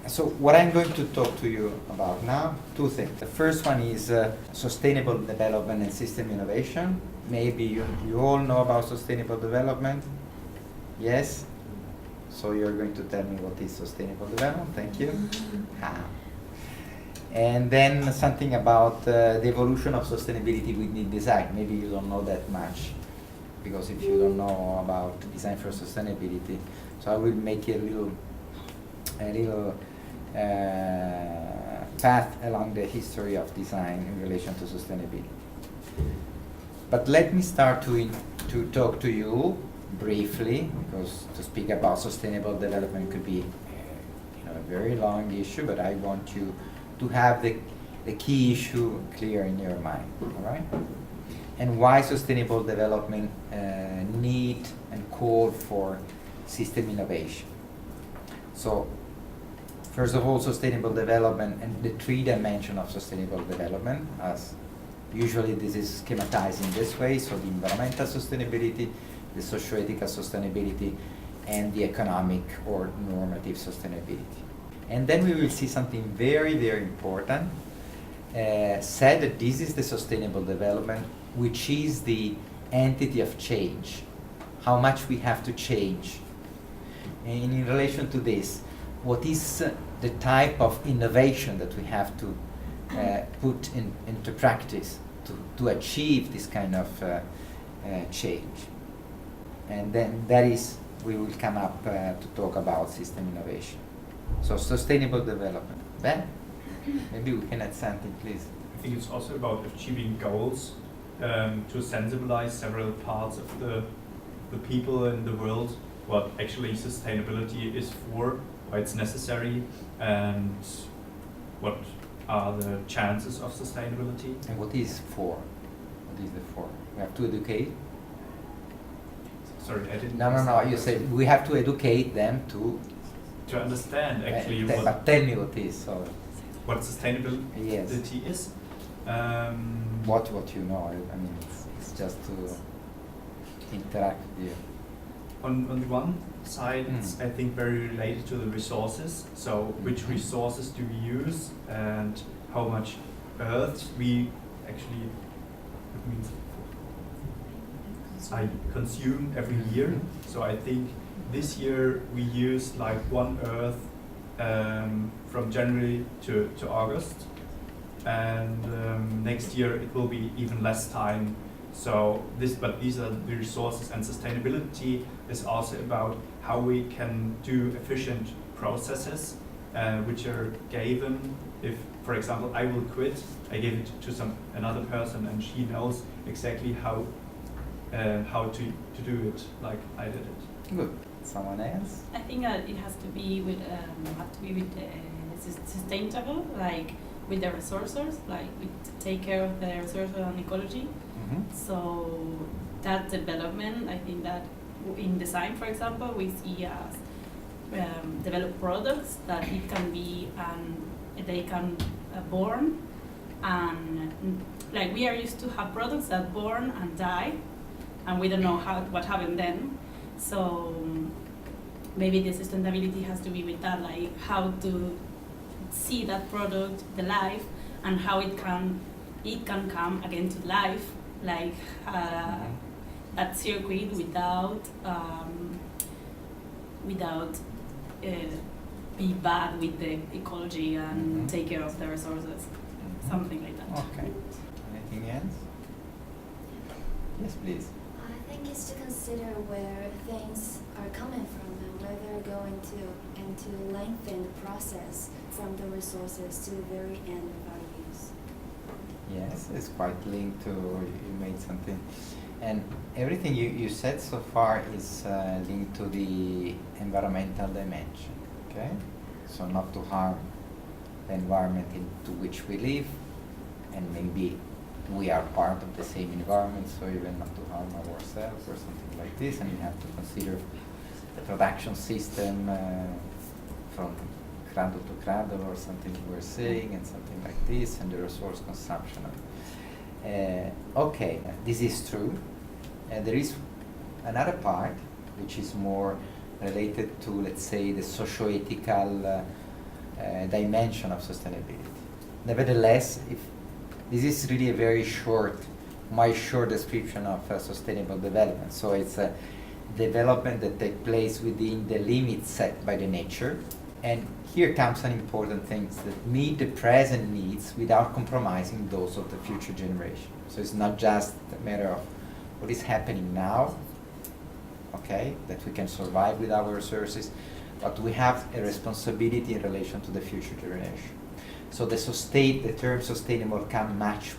So what I'm going to talk to you about now, two things. The first one is sustainable development and system innovation. Maybe you all know about sustainable development. Yes? So you're going to tell me what is sustainable development. Thank you. And then something about the evolution of sustainability within design. Maybe you don't know that much, because if you don't know about design for sustainability, so I will make a little path along the history of design in relation to sustainability. But let me start to talk to you briefly, because to speak about sustainable development could be a very long issue, but I want you to have the key issue clear in your mind, all right? And why sustainable development need and call for system innovation. So, first of all, sustainable development and the three dimensions of sustainable development, as usually this is schematized in this way, so the environmental sustainability, the socio-ethical sustainability, and the economic or normative sustainability. And then we will see something very, very important, said that this is the sustainable development, which is the entity of change, how much we have to change. And in relation to this, what is the type of innovation that we have to put into practice to achieve this kind of change? And then that is, we will come up to talk about system innovation. So sustainable development. Ben, maybe we can add something, please. I think it's also about achieving goals to sensibilize several parts of the people in the world what actually sustainability is for, why it's necessary, and what are the chances of sustainability. And what is for? What is the for? We have to educate. Sorry, I didn't. No. You said we have to educate them to understand actually but tell me what is. So what sustainability yes. is. What you know. I mean, it's just to interact with you. On the one side, it's I think very related to the resources. So which resources do we use, and how much earth we actually consume every year. So I think this year we use like 1 earth from January to August, and next year it will be even less time. So these are the resources, and sustainability is also about how we can do efficient processes which are given. If, for example, I will quit, I give it to another person, and she knows exactly how to do it like I did it. Good. Someone else? I think that it has to be with sustainable, like with the resources, like we take care of the resources and ecology. So that development, I think that in design, for example, we see as develop products that it can be they can born, and like we are used to have products that born and die, and we don't know what happened then. So maybe the sustainability has to be with that, like how to see that product, the life, and how it can come again to life, like that circuit without be bad with the ecology and take care of the resources, something like that. Okay. Anything else? Yes, please. I think it's to consider where things are coming from and where they're going to, and to lengthen the process from the resources to the very end of our use. Yes, it's quite linked to, you made something. And everything you said so far is linked to the environmental dimension, okay? So not to harm the environment into which we live, and maybe we are part of the same environment, so even not to harm ourselves or something like this, and you have to consider the production system from cradle to cradle or something we're saying, and something like this, and the resource consumption. Okay, this is true. There is another part which is more related to, let's say, the socio-ethical dimension of sustainability. Nevertheless, if this is really a very short, my short description of sustainable development. So it's a development that takes place within the limits set by the nature. And here comes an important thing, that meet the present needs without compromising those of the future generation. So it's not just a matter of what is happening now, okay, that we can survive with our resources, but we have a responsibility in relation to the future generation. So the term sustainable can match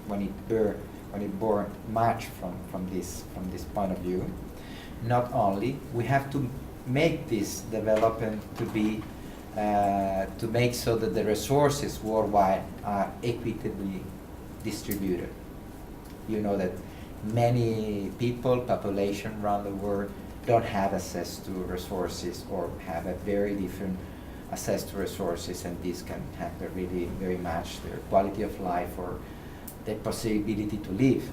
when it born much from this point of view. Not only we have to make this development to be to make so that the resources worldwide are equitably distributed. You know that many people, population around the world, don't have access to resources or have a very different access to resources, and this can hamper really very much their quality of life or their possibility to live.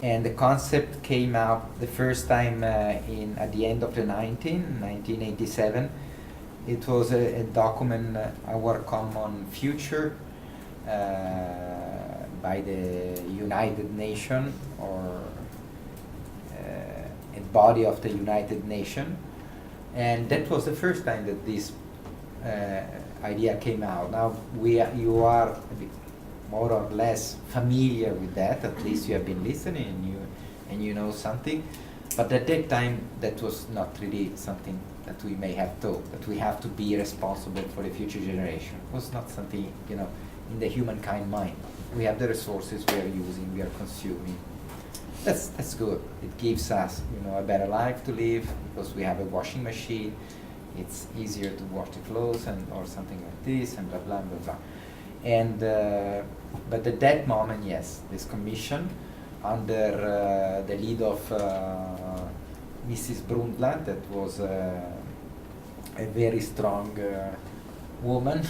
And the concept came out the first time at the end of the 1987. It was a document, Our Common Future, by the United Nations, or a body of the United Nations. And that was the first time that this idea came out. Now you are a bit more or less familiar with that, at least you have been listening and you know something. But at that time, that was not really something that we may have thought, that we have to be responsible for the future generation. It was not something, in the humankind mind. We have the resources we are using, we are consuming. That's good. It gives us, a better life to live, because we have a washing machine. It's easier to wash the clothes or something like this, and blah, blah, blah, blah. And, but at that moment, yes, this commission, under the lead of Mrs. Brundtland, that was a very strong woman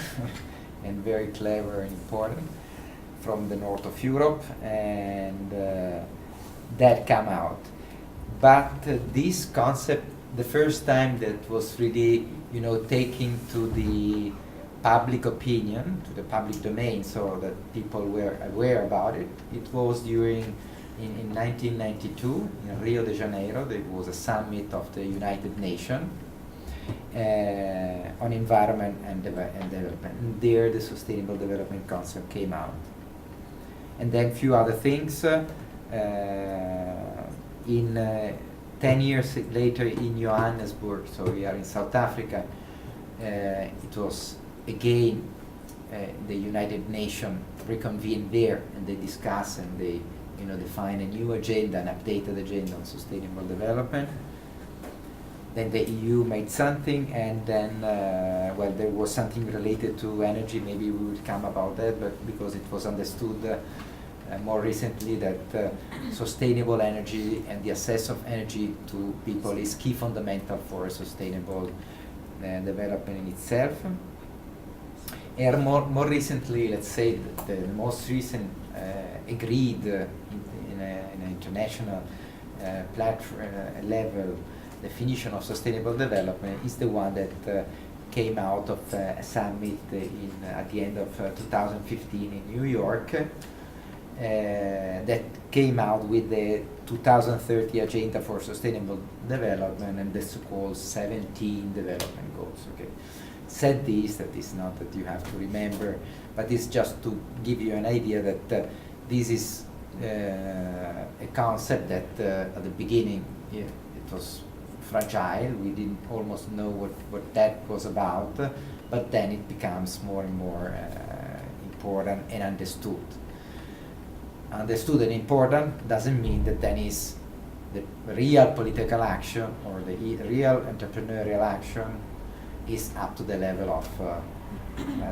and very clever and important, from the north of Europe, and that came out. But this concept, the first time that was really, taken to the public opinion, to the public domain, so that people were aware about it, it was in 1992 in Rio de Janeiro. There was a summit of the United Nations on environment and development. And there the sustainable development concept came out. And then a few other things. In 10 years later in Johannesburg, so we are in South Africa, it was again the United Nations reconvened there, and they discussed and they define a new agenda, an updated agenda on sustainable development. Then the EU made something, and then, there was something related to energy. Maybe we would come about that, but because it was understood more recently that sustainable energy and the access of energy to people is key fundamental for a sustainable development in itself. And more recently, let's say, the most recent agreed in an international level definition of sustainable development is the one that came out of a summit at the end of 2015 in New York, that came out with the 2030 Agenda for Sustainable Development and the so-called 17 development goals. Okay, said this, that is not that you have to remember, but it's just to give you an idea that this is a concept that at the beginning it was fragile. We didn't almost know what that was about, but then it becomes more and more important and understood. Understood and important doesn't mean that then is the real political action or the real entrepreneurial action is up to the level of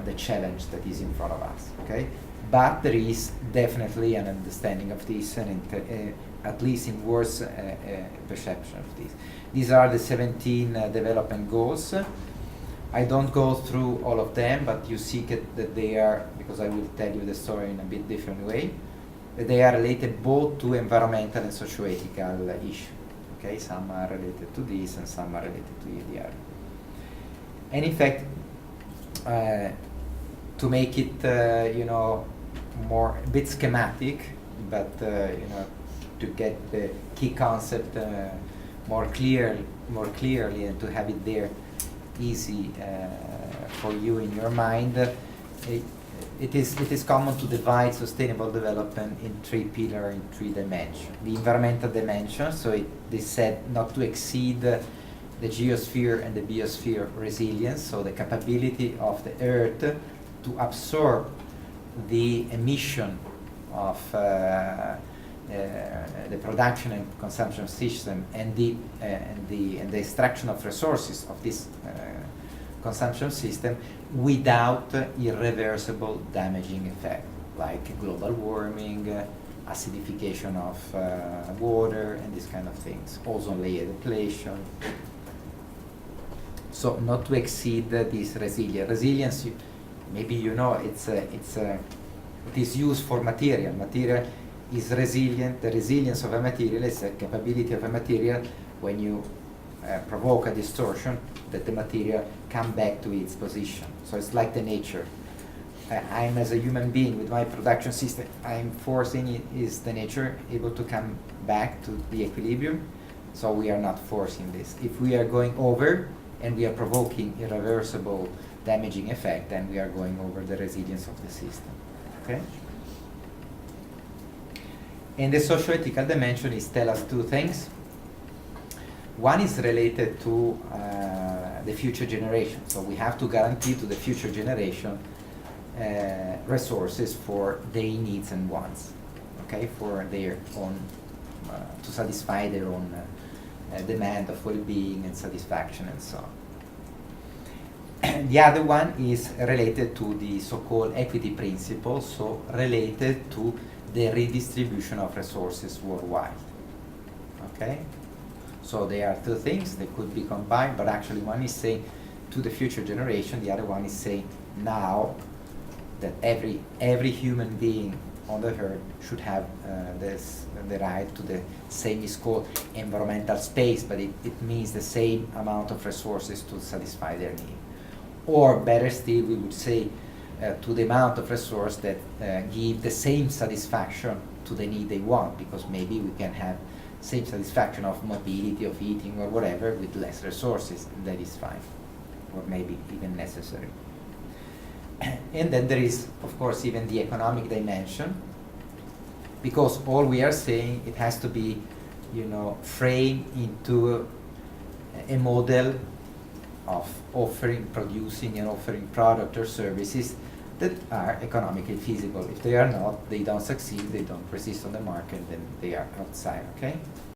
the challenge that is in front of us. Okay, but there is definitely an understanding of this, and at least in words, a perception of this. These are the 17 development goals. I don't go through all of them, but you see that they are, because I will tell you the story in a bit different way, that they are related both to environmental and socio-ethical issues. Okay, some are related to this and some are related to the other. And in fact, to make it, you know, more a bit schematic, but you know, to get the key concept more clearly, and to have it there easy for you in your mind. It is common to divide sustainable development in three pillars, in three dimensions. The environmental dimension, so it is said not to exceed the geosphere and the biosphere resilience, so the capability of the Earth to absorb the emission of the production and consumption system and the extraction of resources of this consumption system without irreversible damaging effect, like global warming, acidification of water, and these kind of things, ozone layer depletion. So not to exceed this resilience. Resilience, maybe you know, it is used for material. Material is resilient. The resilience of a material is a capability of a material when you provoke a distortion, that the material come back to its position. So it's like the nature. I'm, as a human being, with my production system, I'm forcing it. Is the nature able to come back to the equilibrium? So we are not forcing this. If we are going over and we are provoking irreversible damaging effect, then we are going over the resilience of the system. Okay? And the socio-ethical dimension is tell us two things. One is related to the future generation. So we have to guarantee to the future generation resources for their needs and wants, okay, for their own, to satisfy their own demand of well-being and satisfaction and so on. The other one is related to the so-called equity principle, so related to the redistribution of resources worldwide. Okay? So there are two things that could be combined, but actually one is saying to the future generation, the other one is saying now that every human being on the earth should have the right to the same, is called environmental space, but it means the same amount of resources to satisfy their need. Or better still, we would say to the amount of resource that give the same satisfaction to the need they want, because maybe we can have same satisfaction of mobility, of eating, or whatever with less resources, and that is fine, or maybe even necessary. And then there is, of course, even the economic dimension, because all we are saying, it has to be, you know, framed into a model of offering, producing, and offering product or services that are economically feasible. If they are not, they don't succeed, they don't persist on the market, then they are outside, okay?